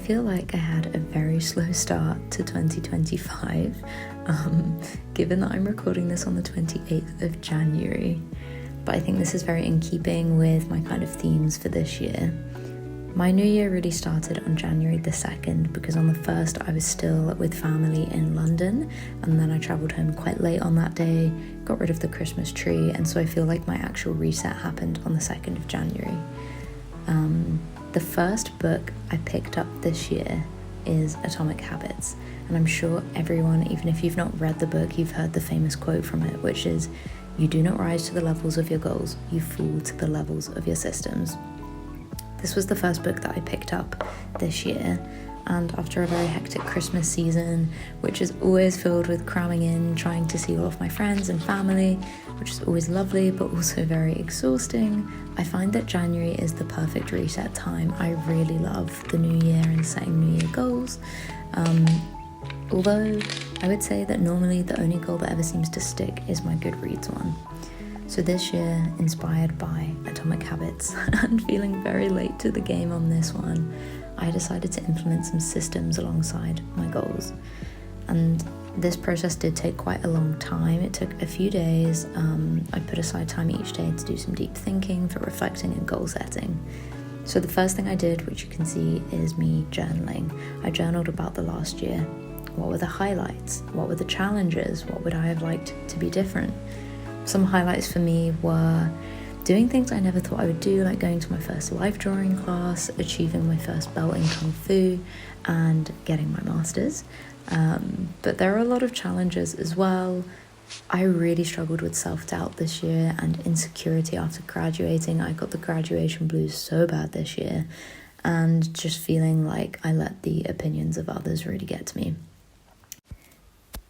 feel like I had a very slow start to 2025, given that I'm recording this on the 28th of January. But I think this is very in keeping with my kind of themes for this year. My new year really started on January the 2nd because on the 1st I was still with family in London, and then I travelled home quite late on that day, got rid of the Christmas tree, and so I feel like my actual reset happened on the 2nd of January. The first book I picked up this year is Atomic Habits, and I'm sure everyone, even if you've not read the book, you've heard the famous quote from it, which is, "You do not rise to the levels of your goals, you fall to the levels of your systems." This was the first book that I picked up this year, and after a very hectic Christmas season, which is always filled with cramming in, trying to see all of my friends and family, which is always lovely but also very exhausting, I find that January is the perfect reset time. I really love the new year and setting new year goals, although I would say that normally the only goal that ever seems to stick is my Goodreads one. So this year, inspired by Atomic Habits and feeling very late to the game on this one, I decided to implement some systems alongside my goals. And this process did take quite a long time. It took a few days. I put aside time each day to do some deep thinking, for reflecting and goal setting. So the first thing I did, which you can see, is me journaling. I journaled about the last year. What were the highlights? What were the challenges? What would I have liked to be different? Some highlights for me were doing things I never thought I would do, like going to my first life drawing class, achieving my first belt in Kung Fu, and getting my master's. But there are a lot of challenges as well. I really struggled with self-doubt this year and insecurity after graduating. I got the graduation blues so bad this year, and just feeling like I let the opinions of others really get to me.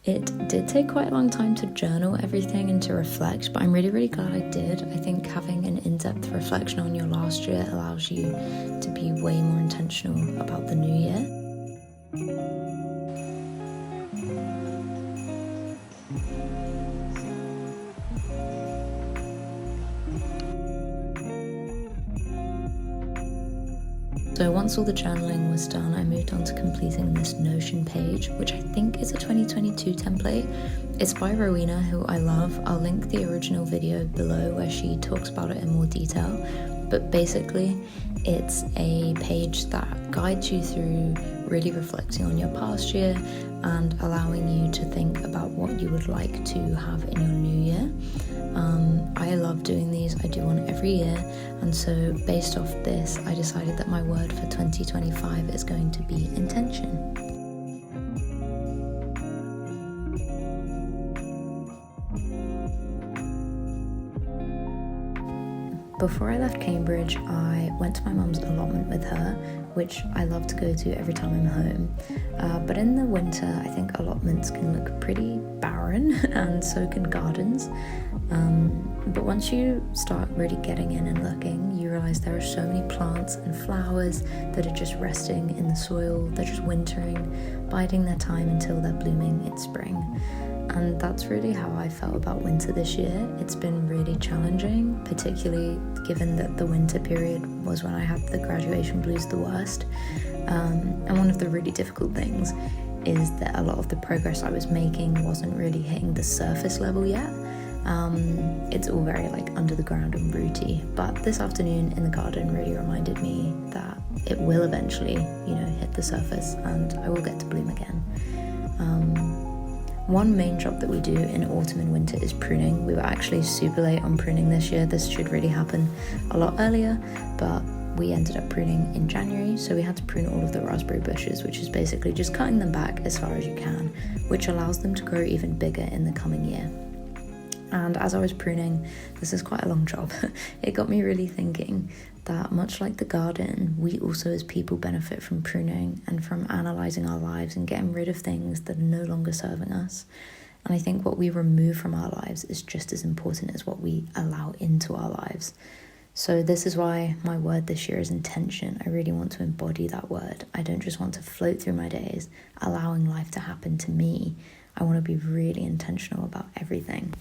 It did take quite a long time to journal everything and to reflect, but I'm really, really glad I did. I think having an in-depth reflection on your last year allows you to be way more intentional about the new year. So once all the journaling was done, I moved on to completing this Notion page, which I think is a 2022 template. It's by Rowena, who I love. I'll link the original video below where she talks about it in more detail. But basically, it's a page that guides you through really reflecting on your past year and allowing you to think about what you would like to have in your new year. I love doing these. I do one every year, and so based off this, I decided that my word for 2025 is going to be intention. Before I left Cambridge, I went to my mum's allotment with her, which I love to go to every time I'm home. But in the winter, I think allotments can look pretty barren, and so can gardens. But once you start really getting in and looking, you realize there are so many plants and flowers that are just resting in the soil. They're just wintering, biding their time until they're blooming in spring. And that's really how I felt about winter this year. It's been really challenging, particularly given that the winter period was when I had the graduation blues the worst. And one of the really difficult things is that a lot of the progress I was making wasn't really hitting the surface level yet. It's all very like under the ground and rooty, but this afternoon in the garden really reminded me that it will eventually, hit the surface and I will get to bloom again. One main job that we do in autumn and winter is pruning. We were actually super late on pruning this year. This should really happen a lot earlier, but we ended up pruning in January, so we had to prune all of the raspberry bushes, which is basically just cutting them back as far as you can, which allows them to grow even bigger in the coming year. And as I was pruning, this is quite a long job, it got me really thinking that much like the garden, we also as people benefit from pruning and from analysing our lives and getting rid of things that are no longer serving us. And I think what we remove from our lives is just as important as what we allow into our lives. So this is why my word this year is intention. I really want to embody that word. I don't just want to float through my days, allowing life to happen to me. I want to be really intentional about everything.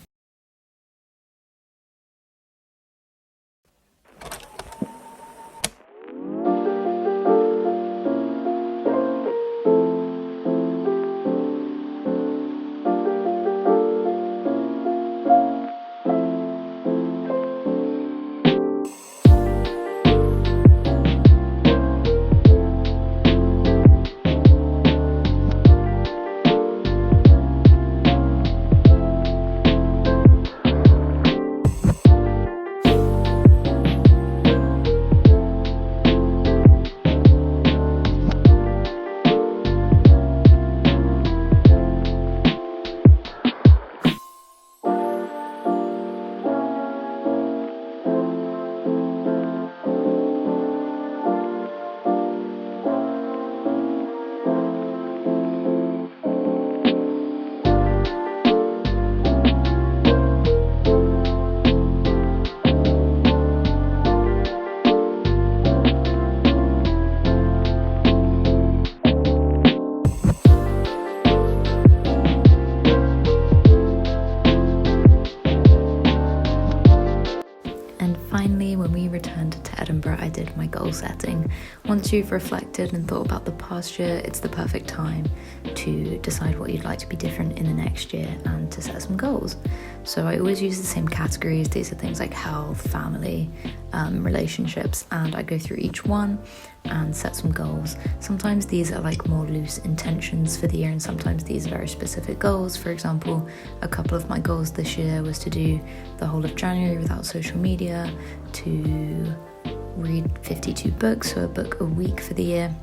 saying, once you've reflected and thought about the past year, it's the perfect time to decide what you'd like to be different in the next year and to set some goals. So I always use the same categories. These are things like health, family, relationships, and I go through each one and set some goals. Sometimes these are like more loose intentions for the year, and sometimes these are very specific goals. For example, a couple of my goals this year was to do the whole of January without social media, to read 52 books, so a book a week for the year,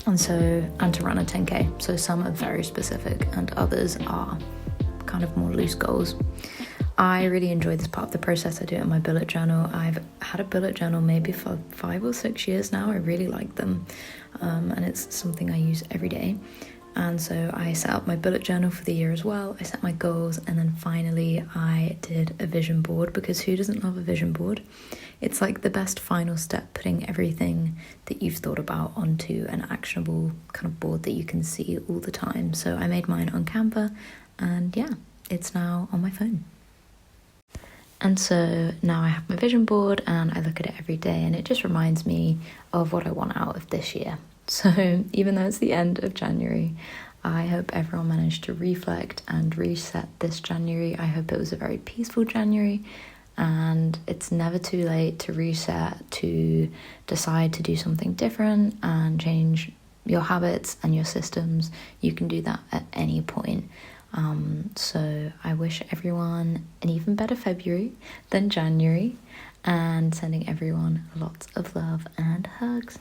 and to run a 10k. So some are very specific and others are kind of more loose goals. I really enjoy this part of the process. I do it in my bullet journal. I've had a bullet journal maybe for 5 or 6 years now. I really like them, and it's something I use every day. And so I set up my bullet journal for the year as well. I set my goals, and then finally I did a vision board, because who doesn't love a vision board? It's like the best final step, putting everything that you've thought about onto an actionable kind of board that you can see all the time. So I made mine on Canva, and yeah, it's now on my phone. And so now I have my vision board and I look at it every day, and it just reminds me of what I want out of this year. So even though it's the end of January, I hope everyone managed to reflect and reset this January. I hope it was a very peaceful January, and it's never too late to reset, to decide to do something different and change your habits and your systems. You can do that at any point. So I wish everyone an even better February than January, and sending everyone lots of love and hugs.